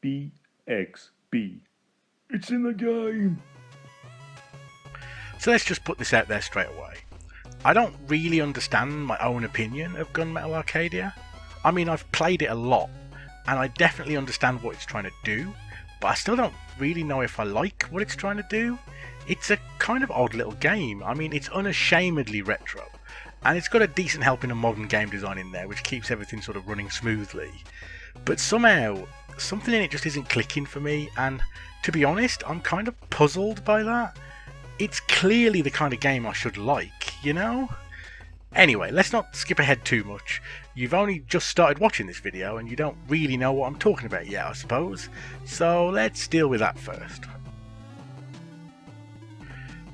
BXB. It's in the game! So let's just put this out there straight away. I don't really understand my own opinion of Gunmetal Arcadia. I mean, I've played it a lot, and I definitely understand what it's trying to do, but I still don't really know if I like what it's trying to do. It's a kind of odd little game. I mean, it's unashamedly retro, and it's got a decent helping of modern game design in there, which keeps everything sort of running smoothly. But somehow, something in it just isn't clicking for me, and to be honest, I'm kind of puzzled by that. It's clearly the kind of game I should like, you know? Anyway, let's not skip ahead too much. You've only just started watching this video and you don't really know what I'm talking about yet, I suppose. So let's deal with that first.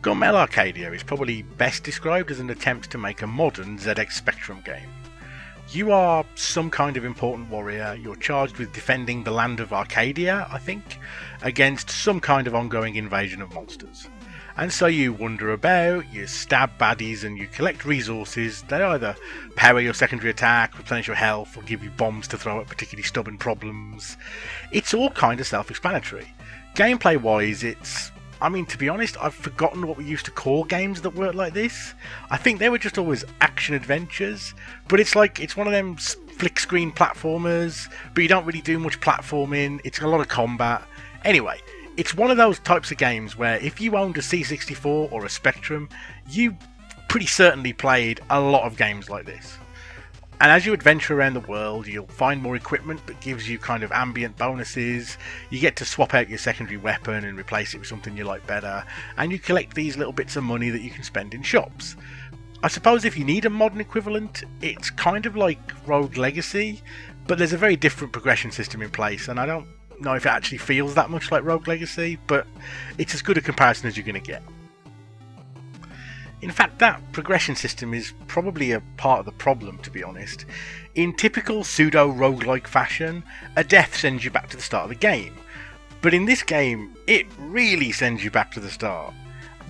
Gunmetal Arcadia is probably best described as an attempt to make a modern ZX Spectrum game. You are some kind of important warrior. You're charged with defending the land of Arcadia, I think, against some kind of ongoing invasion of monsters. And so you wander about, you stab baddies, and you collect resources that either power your secondary attack, replenish your health, or give you bombs to throw at particularly stubborn problems. It's all kind of self-explanatory. Gameplay wise, I mean, to be honest, I've forgotten what we used to call games that worked like this. I think they were just always action adventures, but it's one of them flick screen platformers, but you don't really do much platforming, it's a lot of combat. Anyway, it's one of those types of games where if you owned a C64 or a Spectrum, you pretty certainly played a lot of games like this. And as you adventure around the world, you'll find more equipment that gives you kind of ambient bonuses, you get to swap out your secondary weapon and replace it with something you like better, and you collect these little bits of money that you can spend in shops. I suppose if you need a modern equivalent, it's kind of like Rogue Legacy, but there's a very different progression system in place, and I don't know if it actually feels that much like Rogue Legacy, but it's as good a comparison as you're going to get. In fact, that progression system is probably a part of the problem, to be honest. In typical pseudo-roguelike fashion, a death sends you back to the start of the game. But in this game, it really sends you back to the start.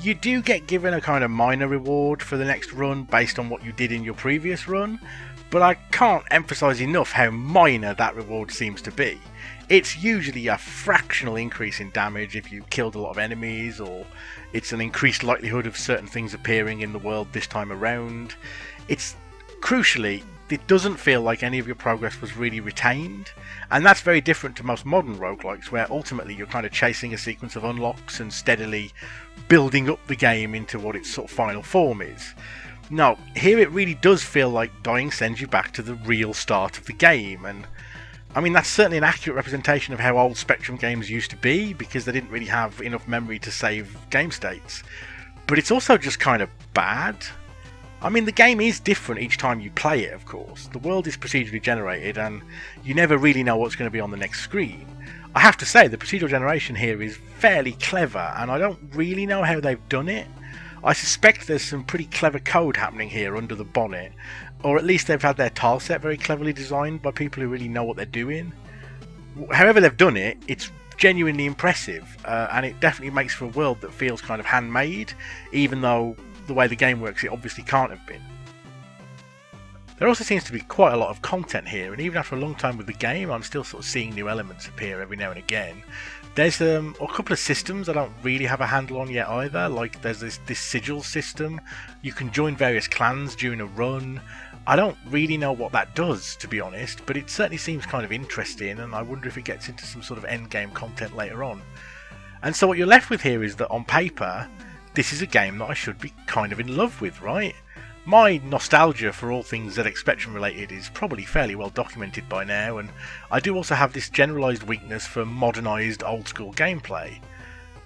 You do get given a kind of minor reward for the next run based on what you did in your previous run, but I can't emphasise enough how minor that reward seems to be. It's usually a fractional increase in damage if you killed a lot of enemies, or it's an increased likelihood of certain things appearing in the world this time around. Crucially, it doesn't feel like any of your progress was really retained, and that's very different to most modern roguelikes, where ultimately you're kind of chasing a sequence of unlocks and steadily building up the game into what its sort of final form is. No, here it really does feel like dying sends you back to the real start of the game, and I mean, that's certainly an accurate representation of how old Spectrum games used to be, because they didn't really have enough memory to save game states. But it's also just kind of bad. I mean, the game is different each time you play it, of course. The world is procedurally generated, and you never really know what's going to be on the next screen. I have to say, the procedural generation here is fairly clever, and I don't really know how they've done it. I suspect there's some pretty clever code happening here under the bonnet, or at least they've had their tileset very cleverly designed by people who really know what they're doing. However they've done it, it's genuinely impressive, and it definitely makes for a world that feels kind of handmade, even though the way the game works it obviously can't have been. There also seems to be quite a lot of content here, and even after a long time with the game, I'm still sort of seeing new elements appear every now and again. There's a couple of systems I don't really have a handle on yet either, like there's this sigil system. You can join various clans during a run. I don't really know what that does, to be honest, but it certainly seems kind of interesting, and I wonder if it gets into some sort of endgame content later on. And so what you're left with here is that on paper, this is a game that I should be kind of in love with, right? My nostalgia for all things ZX Spectrum related is probably fairly well documented by now, and I do also have this generalised weakness for modernised old school gameplay.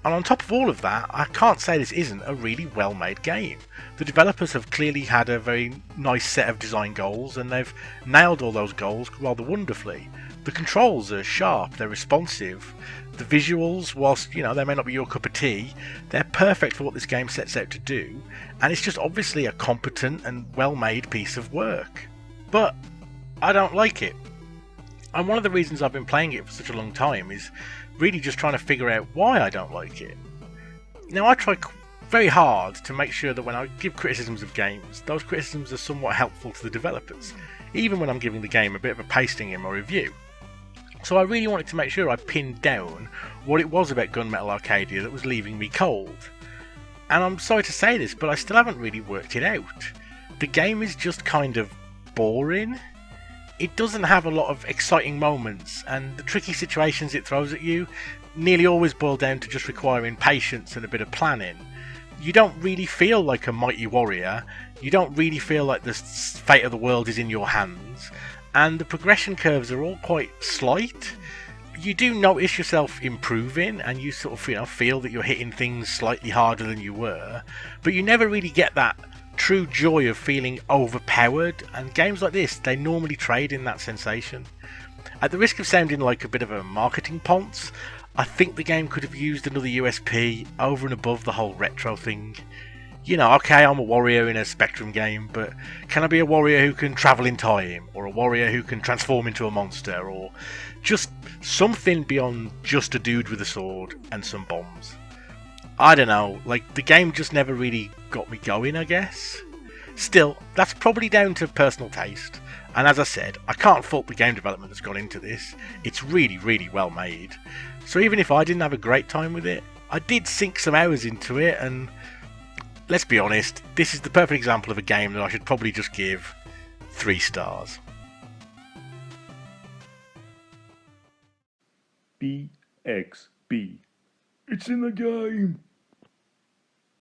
And on top of all of that, I can't say this isn't a really well made game. The developers have clearly had a very nice set of design goals, and they've nailed all those goals rather wonderfully. The controls are sharp, they're responsive. The visuals, whilst they may not be your cup of tea, they're perfect for what this game sets out to do, and it's just obviously a competent and well-made piece of work. But I don't like it. And one of the reasons I've been playing it for such a long time is really just trying to figure out why I don't like it. Now, I try very hard to make sure that when I give criticisms of games, those criticisms are somewhat helpful to the developers, even when I'm giving the game a bit of a pasting in my review. So I really wanted to make sure I pinned down what it was about Gunmetal Arcadia that was leaving me cold. And I'm sorry to say this, but I still haven't really worked it out. The game is just kind of boring. It doesn't have a lot of exciting moments, and the tricky situations it throws at you nearly always boil down to just requiring patience and a bit of planning. You don't really feel like a mighty warrior, you don't really feel like the fate of the world is in your hands, and the progression curves are all quite slight. You do notice yourself improving, and you sort of feel that you're hitting things slightly harder than you were, but you never really get that true joy of feeling overpowered, and games like this, they normally trade in that sensation. At the risk of sounding like a bit of a marketing ponce, I think the game could have used another USP over and above the whole retro thing. Okay, I'm a warrior in a Spectrum game, but can I be a warrior who can travel in time, or a warrior who can transform into a monster, or just something beyond just a dude with a sword and some bombs? I don't know, the game just never really got me going, I guess. Still, that's probably down to personal taste, and as I said, I can't fault the game development that's gone into this. It's really, really well made. So even if I didn't have a great time with it, I did sink some hours into it, and let's be honest, this is the perfect example of a game that I should probably just give 3 stars. BXB. It's in the game.